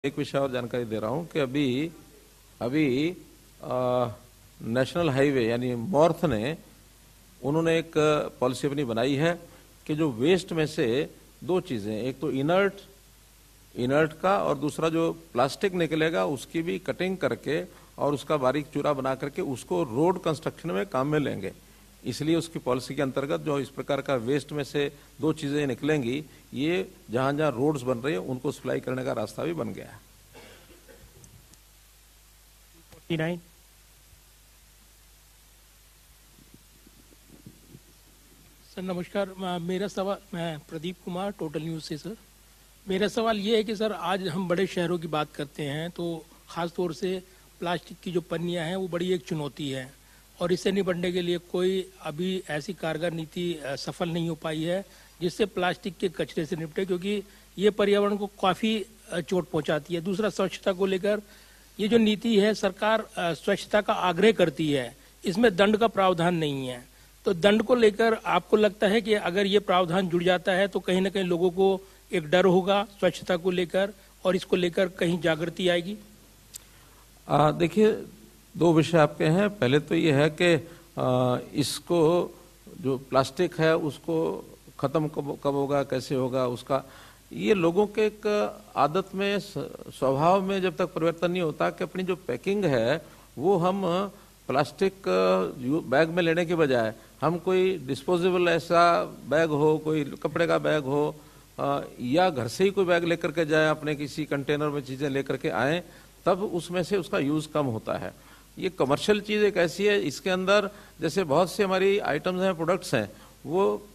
एक विषय और जानकारी दे रहा हूं कि अभी अभी नेशनल हाईवे यानी मॉर्थ ने उन्होंने एक पॉलिसी अपनी बनाई है कि जो वेस्ट में से दो चीजें, एक तो इनर्ट का और दूसरा जो प्लास्टिक निकलेगा उसकी भी कटिंग करके और उसका बारीक चूरा बना करके उसको रोड कंस्ट्रक्शन में काम में लेंगे। इसलिए उसकी पॉलिसी के अंतर्गत जो इस प्रकार का वेस्ट में से दो चीजें निकलेंगी, ये जहां जहां रोड्स बन रही है उनको सप्लाई करने का रास्ता भी बन गया है। 49 सर नमस्कार, मेरा सवाल, मैं प्रदीप कुमार टोटल न्यूज़ से। सर मेरा सवाल ये है कि सर आज हम बड़े शहरों की बात करते हैं तो ख़ास तौर से प्लास्टिक की जो पन्नियां हैं वो बड़ी एक चुनौती है और इससे निपटने के लिए कोई अभी ऐसी कारगर नीति सफल नहीं हो पाई है जिससे प्लास्टिक के कचरे से निपटे, क्योंकि ये पर्यावरण को काफ़ी चोट पहुंचाती है। दूसरा, स्वच्छता को लेकर ये जो नीति है, सरकार स्वच्छता का आग्रह करती है, इसमें दंड का प्रावधान नहीं है। तो दंड को लेकर आपको लगता है कि अगर ये प्रावधान जुड़ जाता है तो कहीं ना कहीं लोगों को एक डर होगा स्वच्छता को लेकर और इसको लेकर कहीं जागृति आएगी? देखिए, दो विषय आपके हैं। पहले तो ये है कि इसको जो प्लास्टिक है उसको खत्म कब होगा, कैसे होगा, उसका ये लोगों के एक आदत में, स्वभाव में जब तक परिवर्तन नहीं होता कि अपनी जो पैकिंग है वो हम प्लास्टिक बैग में लेने के बजाय हम कोई डिस्पोजेबल ऐसा बैग हो, कोई कपड़े का बैग हो या घर से ही कोई बैग लेकर के जाए, अपने किसी कंटेनर में चीजें लेकर के आए, तब उसमें से उसका यूज कम होता है। ये कमर्शियल चीज एक ऐसी है, इसके अंदर जैसे बहुत सी हमारी आइटम्स हैं, प्रोडक्ट्स हैं, वो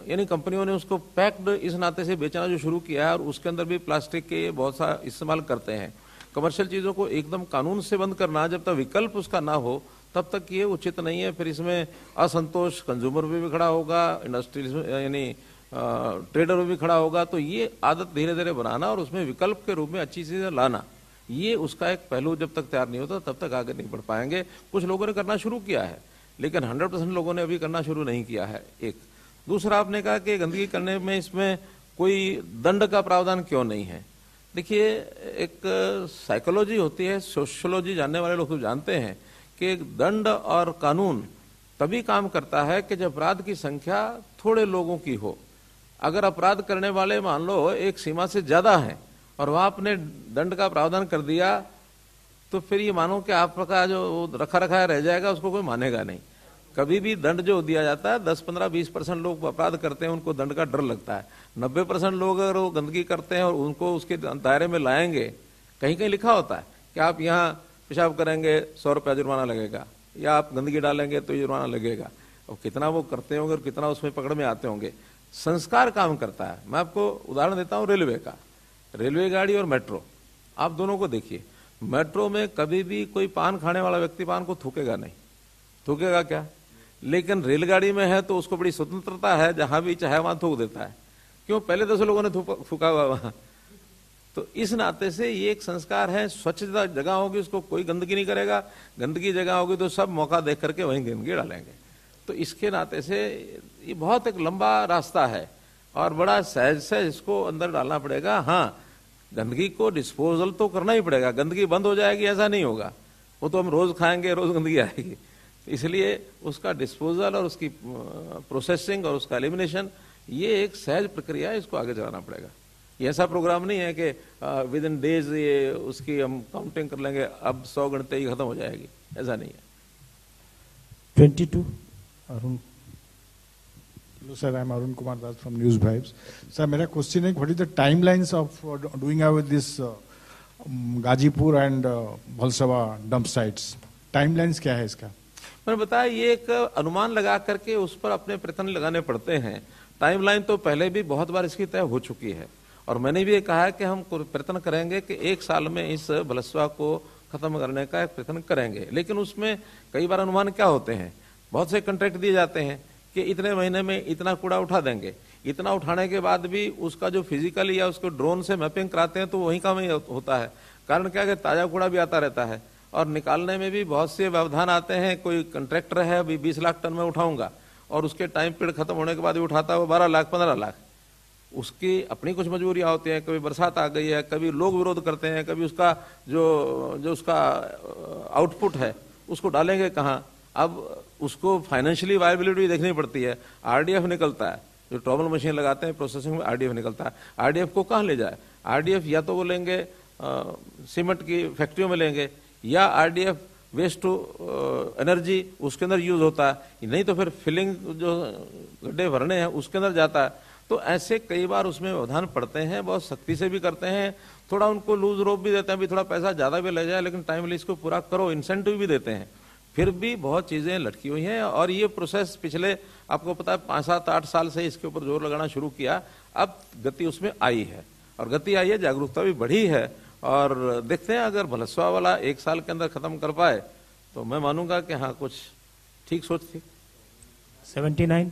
यानी कंपनियों ने उसको पैक्ड इस नाते से बेचना जो शुरू किया है और उसके अंदर भी प्लास्टिक के बहुत सा इस्तेमाल करते हैं। कमर्शियल चीजों को एकदम कानून से बंद करना, जब तक विकल्प उसका ना हो तब तक ये उचित नहीं है। फिर इसमें असंतोष कंज्यूमर भी खड़ा होगा, इंडस्ट्री यानी ट्रेडर भी खड़ा होगा। तो ये आदत धीरे धीरे बनाना और उसमें विकल्प के रूप में अच्छी चीजें लाना, ये उसका एक पहलू जब तक तैयार नहीं होता तब तक आगे नहीं बढ़ पाएंगे। कुछ लोगों ने करना शुरू किया है लेकिन 100% लोगों ने अभी करना शुरू नहीं किया है। एक दूसरा, आपने कहा कि गंदगी करने में इसमें कोई दंड का प्रावधान क्यों नहीं है। देखिए, एक साइकोलॉजी होती है, सोशियोलॉजी जानने वाले लोग तो जानते हैं कि दंड और कानून तभी काम करता है कि जब अपराध की संख्या थोड़े लोगों की हो। अगर अपराध करने वाले मान लो एक सीमा से ज्यादा हैं और वहां आपने दंड का प्रावधान कर दिया तो फिर ये मानो कि आपका जो रखा रखा रह जाएगा, उसको कोई मानेगा नहीं। कभी भी दंड जो दिया जाता है, 10, 15, 20% लोग अपराध करते हैं, उनको दंड का डर लगता है। 90% लोग अगर वो गंदगी करते हैं और उनको उसके दायरे में लाएंगे, कहीं कहीं लिखा होता है कि आप यहाँ पेशाब करेंगे 100 रुपया जुर्माना लगेगा, या आप गंदगी डालेंगे तो जुर्माना लगेगा। और कितना वो करते होंगे और कितना उसमें पकड़ में आते होंगे। संस्कार काम करता है। मैं आपको उदाहरण देता हूँ रेलवे का। रेलवे गाड़ी और मेट्रो, आप दोनों को देखिए। मेट्रो में कभी भी कोई पान खाने वाला व्यक्ति पान को थूकेगा नहीं, थूकेगा क्या? लेकिन रेलगाड़ी में है तो उसको बड़ी स्वतंत्रता है, जहां भी चाहे वहां थूक देता है। क्यों? पहले तो लोगों ने थूका हुआ वहां। तो इस नाते से ये एक संस्कार है। स्वच्छता जगह होगी उसको कोई गंदगी नहीं करेगा, गंदगी जगह होगी तो सब मौका देख करके वहीं गंदगी डालेंगे। तो इसके नाते से ये बहुत एक लंबा रास्ता है और बड़ा सहज से इसको अंदर डालना पड़ेगा। हाँ, गंदगी को डिस्पोजल तो करना ही पड़ेगा। गंदगी बंद हो जाएगी ऐसा नहीं होगा, वो तो हम रोज खाएंगे, रोज गंदगी आएगी। इसलिए उसका डिस्पोजल और उसकी प्रोसेसिंग और उसका एलिमिनेशन, ये एक सहज प्रक्रिया है, इसको आगे चलाना पड़ेगा। ये ऐसा प्रोग्राम नहीं है कि विद इन डेज ये उसकी हम काउंटिंग कर लेंगे, अब 100 गणते ही खत्म हो जाएगी, ऐसा नहीं है। 22 Arun. Hello sir, I am Arun Kumar Das from News Vibes. Sir, मेरा क्वेश्चन है, what is the timelines of doing away with this Ghazipur and Bhalswa dump sites? Timelines क्या है इसका? मैंने बताया, ये एक अनुमान लगा करके उस पर अपने प्रयत्न लगाने पड़ते हैं। टाइमलाइन तो पहले भी बहुत बार इसकी तय हो चुकी है और मैंने भी ये कहा है कि हम प्रयत्न करेंगे कि 1 साल में इस भलसवा को खत्म करने का एक प्रयत्न करेंगे। लेकिन उसमें कई बार अनुमान क्या होते हैं, बहुत से कॉन्ट्रैक्ट दिए जाते हैं कि इतने महीने में इतना कूड़ा उठा देंगे। इतना उठाने के बाद भी उसका जो फिजिकल या उसको ड्रोन से मैपिंग कराते हैं तो वहीं का वहीं होता है। कारण क्या है कि ताजा कूड़ा भी आता रहता है और निकालने में भी बहुत से व्यवधान आते हैं। कोई कंट्रैक्टर है, अभी 20 लाख टन में उठाऊंगा और उसके टाइम पीरियड खत्म होने के बाद भी उठाता है वो 12 लाख 15 लाख। उसकी अपनी कुछ मजबूरियां होती हैं, कभी बरसात आ गई है, कभी लोग विरोध करते हैं, कभी उसका जो उसका आउटपुट है उसको डालेंगे कहाँ। अब उसको फाइनेंशियली वायबिलिटी देखनी पड़ती है। आरडीएफ निकलता है, जो ट्रॉमल मशीन लगाते हैं प्रोसेसिंग में आरडीएफ निकलता है। आरडीएफ को कहाँ ले जाए? आरडीएफ या तो वो लेंगे सीमेंट की फैक्ट्रियों में लेंगे, या आरडीएफ वेस्ट टू एनर्जी उसके अंदर यूज होता है, नहीं तो फिर फिलिंग जो गड्ढे भरने हैं उसके अंदर जाता है। तो ऐसे कई बार उसमें व्यवधान पड़ते हैं, बहुत सख्ती से भी करते हैं, थोड़ा उनको लूज रोप भी देते हैं, भी थोड़ा पैसा ज्यादा भी ले जाए लेकिन टाइमली इसको पूरा करो, इंसेंटिव भी देते हैं। फिर भी बहुत चीजें लटकी हुई हैं और ये प्रोसेस पिछले आपको पता है 5, 7, 8 साल से इसके ऊपर जोर लगाना शुरू किया। अब गति उसमें आई है और गति आई है, जागरूकता भी बढ़ी है और देखते हैं अगर भलसवा वाला 1 साल के अंदर खत्म कर पाए तो मैं मानूंगा कि हाँ कुछ ठीक सोच थी। 79।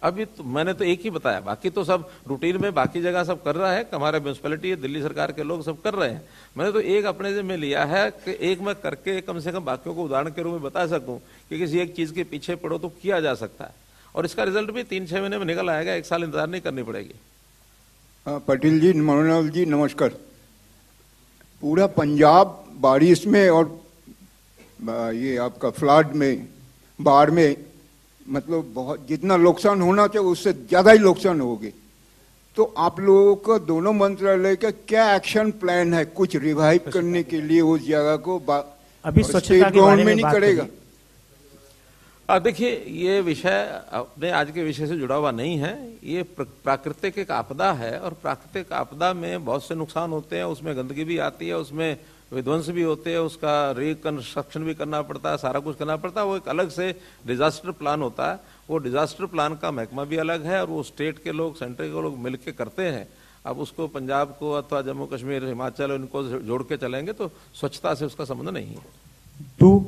अभी तो मैंने तो एक ही बताया, बाकी तो सब रूटीन में बाकी जगह सब कर रहा है, हमारे म्यूनसिपैलिटी दिल्ली सरकार के लोग सब कर रहे हैं। मैंने तो एक अपने से में लिया है कि एक मैं करके कम से कम बाकियों को उदाहरण के रूप में बता सकूं कि किसी एक चीज के पीछे पड़ो तो किया जा सकता है और इसका रिजल्ट भी 3-6 महीने में निकल आएगा, 1 साल इंतजार नहीं करनी पड़ेगी। पटेल जी, मनोहर जी नमस्कार। पूरा पंजाब बारिश में और ये आपका फ्लड में, बाढ़ में, मतलब बहुत जितना नुकसान होना चाहिए उससे ज्यादा ही नुकसान हो गए। तो आप लोगों को दोनों मंत्रालय का क्या एक्शन प्लान है कुछ रिवाइव करने के लिए उस जगह को? अभी स्वच्छता के बारे में नहीं करेगा? देखिए, ये विषय अपने आज के विषय से जुड़ा हुआ नहीं है। ये प्राकृतिक एक आपदा है और प्राकृतिक आपदा में बहुत से नुकसान होते हैं, उसमें गंदगी भी आती है, उसमें विध्वंस भी होते हैं, उसका रिकंस्ट्रक्शन भी करना पड़ता है, सारा कुछ करना पड़ता है। वो एक अलग से डिजास्टर प्लान होता है। वो डिजास्टर प्लान का महकमा भी अलग है और वो स्टेट के लोग, सेंटर के लोग मिलकर करते हैं। अब उसको पंजाब को अथवा जम्मू कश्मीर, हिमाचल इनको जोड़ के चलेंगे तो स्वच्छता से उसका संबंध नहीं है। 2।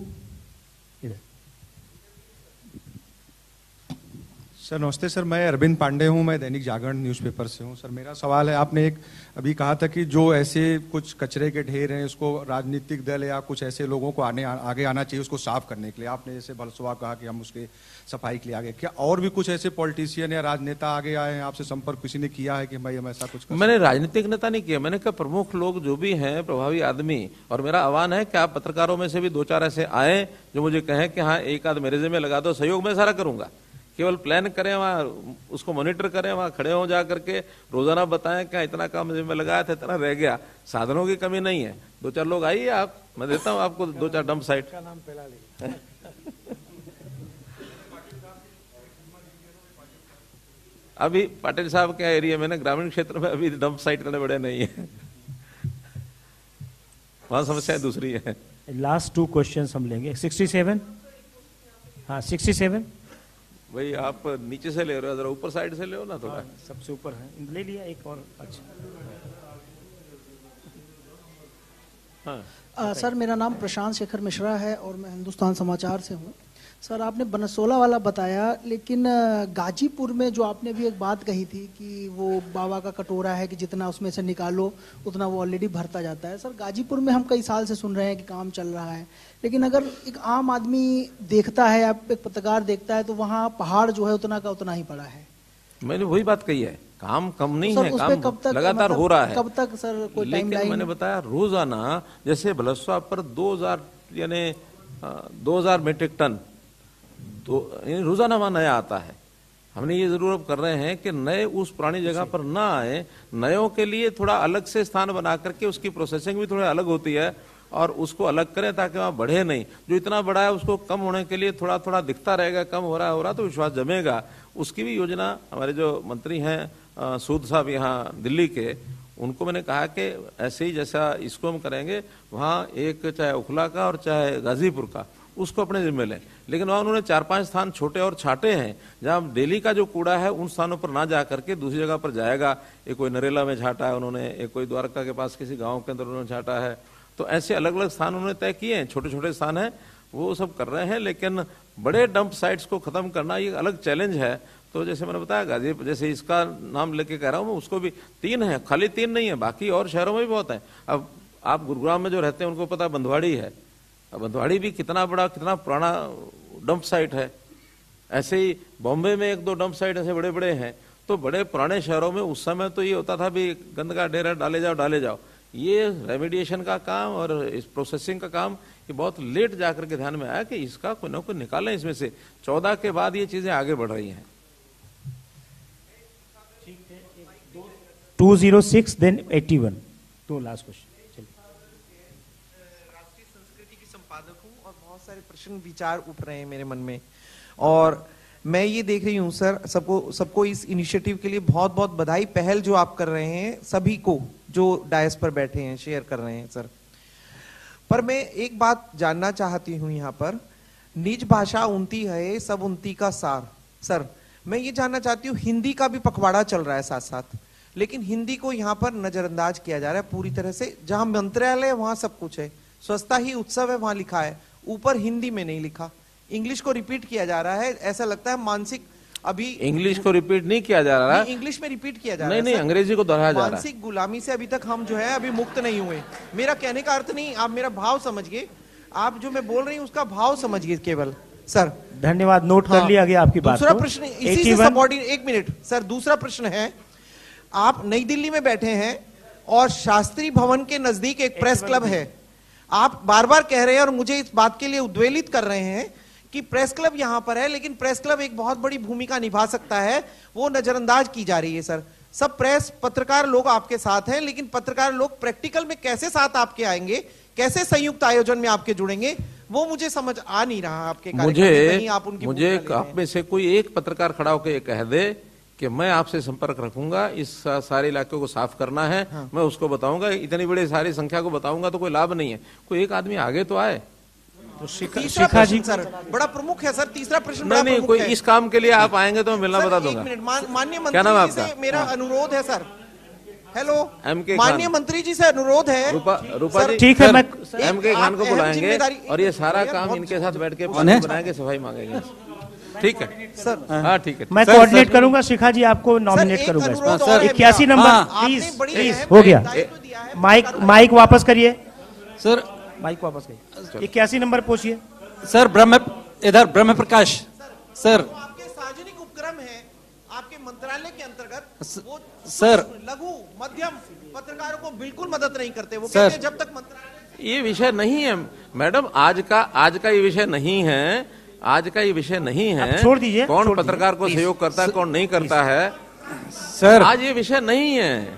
सर नमस्ते सर, मैं अरविंद पांडे हूं, मैं दैनिक जागरण न्यूज़पेपर से हूं। सर मेरा सवाल है, आपने एक अभी कहा था कि जो ऐसे कुछ कचरे के ढेर हैं उसको राजनीतिक दल या कुछ ऐसे लोगों को आगे आना चाहिए उसको साफ करने के लिए। आपने जैसे भलसवा कहा कि हम उसके सफाई के लिए आगे, क्या और भी कुछ ऐसे पॉलिटिशियन या राजनेता आगे आए हैं, आपसे संपर्क किसी ने किया है कि भाई हम ऐसा कुछ कर? मैंने राजनीतिक नेता नहीं किया, मैंने कहा प्रमुख लोग जो भी हैं, प्रभावी आदमी, और मेरा आह्वान है कि आप पत्रकारों में से भी 2-4 ऐसे आए जो मुझे कहें कि हाँ एक आध मेरे जिम्मे लगा दो, सहयोग में सारा करूंगा। केवल प्लान करें, वहाँ उसको मॉनिटर करें, वहाँ खड़े हो जा करके रोजाना बताएं क्या इतना काम जिम्मे लगाया था, इतना रह गया। साधनों की कमी नहीं है, 2-4 लोग आइए, आप मैं देता हूँ आपको 2-4 डंप साइट का नाम पहला ले। अभी पाटिल साहब के एरिया में ना, ग्रामीण क्षेत्र में अभी डंप साइट करने बड़े नहीं है, वहां समस्या दूसरी है। लास्ट 2 क्वेश्चन हम लेंगे। 67। हाँ 67 भाई आप नीचे से ले रहे हो, जरा ऊपर साइड से ले हो ना थोड़ा। सबसे ऊपर है, ले लिया एक और। अच्छा हाँ। सर मेरा नाम प्रशांत शेखर मिश्रा है और मैं हिंदुस्तान समाचार से हूँ। सर आपने बनसोला वाला बताया, लेकिन गाजीपुर में जो आपने भी एक बात कही थी कि वो बाबा का कटोरा है कि जितना उसमें से निकालो उतना वो ऑलरेडी भरता जाता है। सर गाजीपुर में हम कई साल से सुन रहे हैं कि काम चल रहा है, लेकिन अगर एक आम आदमी देखता है, आप एक पत्रकार देखता है, तो वहाँ पहाड़ जो है उतना का उतना ही पड़ा है। मैंने वही बात कही है, काम कम नहीं है, काम कब तक लगातार हो रहा है। कब तक सर कोई लेकिन मैंने बताया रोजाना, जैसे भलसवा पर 2000 यानी 2000 मीट्रिक टन रोजाना वहां नया आता है। हमने ये जरूर अब कर रहे हैं कि नए उस पुरानी जगह पर ना आए, नयों के लिए थोड़ा अलग से स्थान बना करके उसकी प्रोसेसिंग भी थोड़ा अलग होती है और उसको अलग करें ताकि वहां बढ़े नहीं। जो इतना बड़ा है उसको कम होने के लिए थोड़ा थोड़ा दिखता रहेगा, कम हो रहा तो विश्वास जमेगा। उसकी भी योजना हमारे जो मंत्री हैं सूद साहब यहाँ दिल्ली के, उनको मैंने कहा कि ऐसे ही जैसा इसको हम करेंगे वहाँ एक चाहे उखला का और चाहे गाजीपुर का उसको अपने जिम्मे लें। लेकिन वहाँ उन्होंने 4-5 स्थान छोटे और छाटे हैं जहाँ डेली का जो कूड़ा है उन स्थानों पर ना जा करके दूसरी जगह पर जाएगा। एक कोई नरेला में छाटा है उन्होंने, एक कोई द्वारका के पास किसी गांव के अंदर उन्होंने छाटा है। तो ऐसे अलग अलग स्थान उन्होंने तय किए हैं, छोटे छोटे स्थान हैं, वो सब कर रहे हैं। लेकिन बड़े डंप साइट्स को खत्म करना ये अलग चैलेंज है। तो जैसे मैंने बताया गाजीपुर, जैसे इसका नाम लेके कह रहा हूँ मैं, उसको भी 3 है, खाली 3 नहीं है, बाकी और शहरों में भी बहुत है। अब आप गुरुग्राम में जो रहते हैं उनको पता बंधवाड़ी है, बंधवाड़ी भी कितना बड़ा कितना पुराना डंप साइट है। ऐसे ही बॉम्बे में 1-2 डंप साइट ऐसे बड़े बड़े हैं। तो बड़े पुराने शहरों में उस समय तो ये होता था भी गंद का ढेर डाले जाओ। ये रेमिडिएशन का काम और इस प्रोसेसिंग का काम ये बहुत लेट जाकर के ध्यान में आया कि इसका कोई ना कोई निकालें इसमें से। 14 के बाद ये चीजें आगे बढ़ रही हैं। 206 देन 81 तो लास्ट क्वेश्चन। राष्ट्रीय संस्कृति की संपादक हूँ और बहुत सारे प्रश्न विचार उठ रहे हैं मेरे मन में, और मैं ये देख रही हूँ सर, सबको इस इनिशिएटिव के लिए बहुत बहुत बधाई। पहल जो आप कर रहे हैं सभी को जो डायस पर बैठे हैं शेयर कर रहे हैं सर। पर मैं एक बात जानना चाहती हूँ यहाँ पर, निज भाषा उनती है सब उनती का सार। सर मैं ये जानना चाहती हूँ, हिंदी का भी पखवाड़ा चल रहा है साथ साथ, लेकिन हिंदी को यहाँ पर नजरअंदाज किया जा रहा है पूरी तरह से। जहां मंत्रालय वहां सब कुछ है, स्वच्छता ही उत्सव है वहां लिखा है, ऊपर हिंदी में नहीं लिखा। इंग्लिश को रिपीट किया जा रहा है, ऐसा लगता है मानसिक अभी इंग्लिश को रिपीट नहीं किया जा रहा है, इंग्लिश में रिपीट किया जा रहा है। नहीं अंग्रेजी को दोहराया जा रहा है। मानसिक गुलामी से अभी तक हम जो है अभी मुक्त नहीं हुए। मेरा कहने का अर्थ नहीं, आप मेरा भाव समझिए, आप जो मैं बोल रही हूँ उसका भाव समझिए केवल सर। धन्यवाद, नोट कर लिया गया आपकी बात। दूसरा प्रश्न इसी से सबऑर्डिनेट, एक मिनट सर, दूसरा प्रश्न है, आप नई दिल्ली में बैठे हैं और शास्त्री भवन के नजदीक एक प्रेस क्लब है। आप बार बार कह रहे हैं और मुझे इस बात के लिए उद्वेलित कर रहे हैं कि प्रेस क्लब यहां पर है, लेकिन प्रेस क्लब एक बहुत बड़ी भूमिका निभा सकता है, वो नजरअंदाज की जा रही है सर। सब प्रेस पत्रकार लोग आपके साथ हैं, लेकिन पत्रकार लोग प्रैक्टिकल में कैसे साथ आपके आएंगे, कैसे संयुक्त आयोजन में आपके जुड़ेंगे, वो मुझे समझ आ नहीं रहा आपके मुझे आप में से कोई एक पत्रकार खड़ा होकर कह दे कि मैं आपसे संपर्क रखूंगा, इस सारे इलाके को साफ करना है। हाँ। मैं उसको बताऊंगा, इतनी बड़ी सारी संख्या को बताऊंगा तो कोई लाभ नहीं है। कोई एक आदमी आगे तो आए। तो शिखा जी सर बड़ा प्रमुख है सर। तीसरा प्रश्न नहीं कोई इस काम के लिए आप आएंगे तो मैं मिलना बता दूंगा। माननीय मंत्री जी से मेरा अनुरोध है सर। हेलो माननीय मंत्री जी से अनुरोध है। रूपा जी ठीक है, मैं MK खान को बुलाएंगे और ये सारा काम इनके साथ बैठ के बनाएंगे, सफाई मांगेंगे। ठीक है सर, हाँ ठीक है, मैं कोऑर्डिनेट करूंगा। शिखा जी आपको नॉमिनेट करूंगा। सर 81 नंबर प्लीज हो गया। माइक वापस करिए सर, माइक वापस करिए। 81 नंबर पूछिए सर। इधर ब्रह्म प्रकाश सर, आपके सार्वजनिक उपक्रम है आपके मंत्रालय के अंतर्गत, वो सर लघु मध्यम पत्रकारों को बिल्कुल मदद नहीं करते। वो कहते हैं जब तक मंत्रालय, ये विषय नहीं है मैडम, आज का ये विषय नहीं है, आज का ये विषय नहीं है। छोड़ दीजिए, कौन पत्रकार को सहयोग करता है कौन नहीं करता है सर, आज ये विषय नहीं है।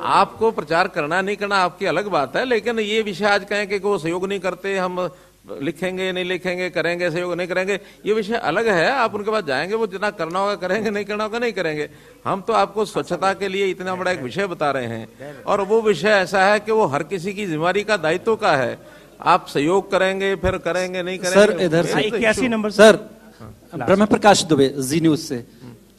आपको प्रचार करना नहीं करना आपकी अलग बात है, लेकिन ये विषय आज कहें कि वो सहयोग नहीं करते, हम लिखेंगे नहीं लिखेंगे, करेंगे सहयोग नहीं करेंगे, ये विषय अलग है। आप उनके पास जाएंगे, वो जितना करना होगा करेंगे, नहीं करना होगा नहीं करेंगे। हम तो आपको स्वच्छता के लिए इतना बड़ा एक विषय बता रहे हैं, और वो विषय ऐसा है कि वो हर किसी की जिम्मेदारी का दायित्व का है। आप सहयोग करेंगे फिर करेंगे नहीं करेंगे। सर इधर से 81 नंबर सर, ब्रह्म प्रकाश दुबे, जी न्यूज से।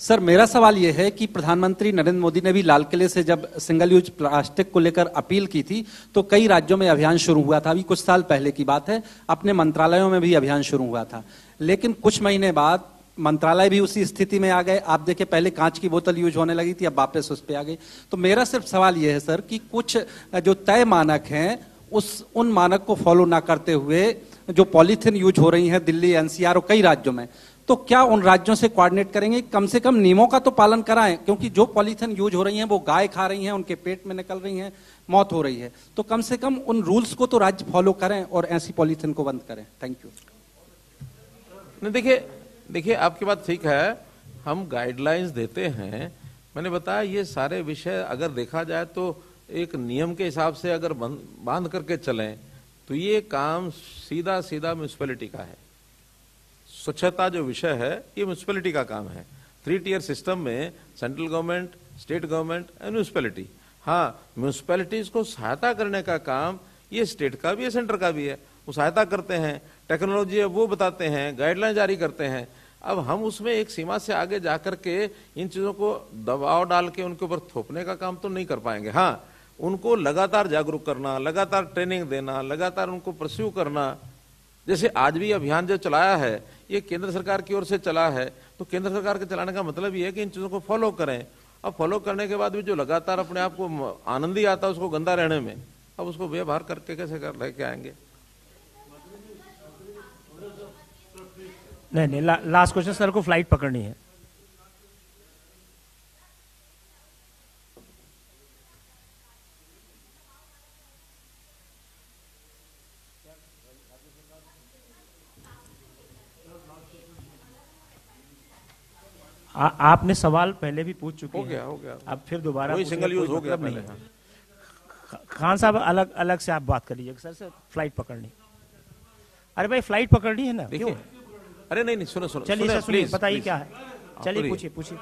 सर मेरा सवाल यह है कि प्रधानमंत्री नरेंद्र मोदी ने भी लाल किले से जब सिंगल यूज प्लास्टिक को लेकर अपील की थी तो कई राज्यों में अभियान शुरू हुआ था। अभी कुछ साल पहले की बात है, अपने मंत्रालयों में भी अभियान शुरू हुआ था, लेकिन कुछ महीने बाद मंत्रालय भी उसी स्थिति में आ गए। आप देखिए पहले कांच की बोतल यूज होने लगी थी, अब वापस उस पे आ गई। तो मेरा सिर्फ सवाल यह है सर कि कुछ जो तय मानक हैं उन मानक को फॉलो ना करते हुए जो पॉलीथीन यूज हो रही है दिल्ली, NCR और कई राज्यों में, तो क्या उन राज्यों से कोऑर्डिनेट करेंगे, कम से कम नियमों का तो पालन कराएं, क्योंकि जो पॉलीथीन यूज हो रही हैं वो गाय खा रही हैं, उनके पेट में निकल रही हैं, मौत हो रही है। तो कम से कम उन रूल्स को तो राज्य फॉलो करें और ऐसी पॉलीथीन को बंद करें। Thank you. नहीं देखिए आपकी बात ठीक है, हम गाइडलाइंस देते हैं। मैंने बताया ये सारे विषय अगर देखा जाए तो एक नियम के हिसाब से अगर बांध करके चलें तो ये काम सीधा म्यूनिसिपैलिटी का है। स्वच्छता जो विषय है ये म्यूनिसिपैलिटी का काम है। 3 टियर सिस्टम में central government, state government and municipality. हाँ, म्यूनिसिपैलिटीज को सहायता करने का काम ये स्टेट का भी है, सेंटर का भी है। वो सहायता करते हैं, टेक्नोलॉजी है वो बताते हैं, गाइडलाइन जारी करते हैं। अब हम उसमें एक सीमा से आगे जाकर के इन चीजों को दबाव डाल के उनके ऊपर थोपने का काम तो नहीं कर पाएंगे। हाँ, उनको लगातार जागरूक करना, लगातार ट्रेनिंग देना, लगातार उनको परस्यू करना। जैसे आज भी अभियान जो चलाया है ये केंद्र सरकार की ओर से चला है, तो केंद्र सरकार के चलाने का मतलब ये है कि इन चीजों को फॉलो करें। अब फॉलो करने के बाद भी जो लगातार अपने आप को आनंद ही आता है उसको गंदा रहने में, अब उसको व्यवहार करके कैसे लेके आएंगे। नहीं, लास्ट क्वेश्चन सर को फ्लाइट पकड़नी है। आपने सवाल पहले भी पूछ चुके हैं। हो गया। अब फिर दोबारा सिंगल यूज हो गया पहले। खान साहब अलग अलग से आप बात कर लीजिए सर से फ्लाइट पकड़नी। अरे भाई फ्लाइट पकड़नी है ना, क्यों? अरे नहीं सुनो चलिए सर सुनिए, बताइए क्या है, चलिए पूछिए।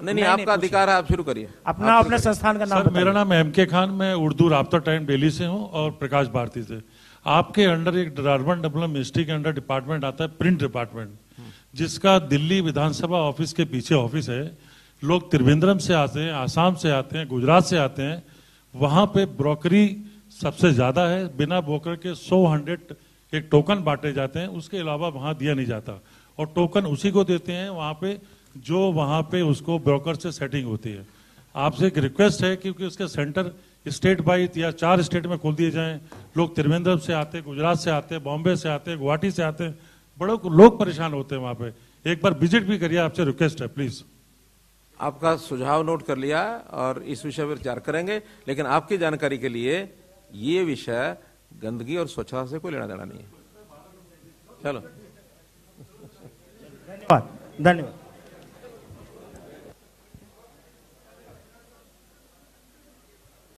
नहीं आपका अधिकार है, आप शुरू करिए। अपने संस्थान का नाम। मेरा नाम MK खान, मैं उर्दू राब्ता टाइम दिल्ली से हूँ और प्रकाश भारती से। आपके अंडर एक अर्बन डेवलपमेंट मिनिस्ट्री के अंडर डिपार्टमेंट आता है प्रिंट डिपार्टमेंट, जिसका दिल्ली विधानसभा ऑफिस के पीछे ऑफिस है। लोग त्रिवेंद्रम से आते हैं, आसाम से आते हैं, गुजरात से आते हैं। वहां पे ब्रोकरी सबसे ज्यादा है। बिना ब्रोकर के 100 एक टोकन बांटे जाते हैं, उसके अलावा वहां दिया नहीं जाता। और टोकन उसी को देते हैं वहां पे जो वहां पे उसको ब्रोकर से सेटिंग होती है। आपसे एक रिक्वेस्ट है, क्योंकि उसके सेंटर स्टेट वाइज या 4 स्टेट में खोल दिए जाएं। लोग त्रिवेंद्रम से आते हैं, गुजरात से आते हैं, बॉम्बे से आते हैं, गुवाहाटी से आते हैं, बड़े लोग परेशान होते हैं वहां पे। एक बार विजिट भी करिए, आपसे रिक्वेस्ट है प्लीज। आपका सुझाव नोट कर लिया और इस विषय पर विचार करेंगे। लेकिन आपकी जानकारी के लिए ये विषय गंदगी और स्वच्छता से कोई लेना देना नहीं है। चलो धन्यवाद।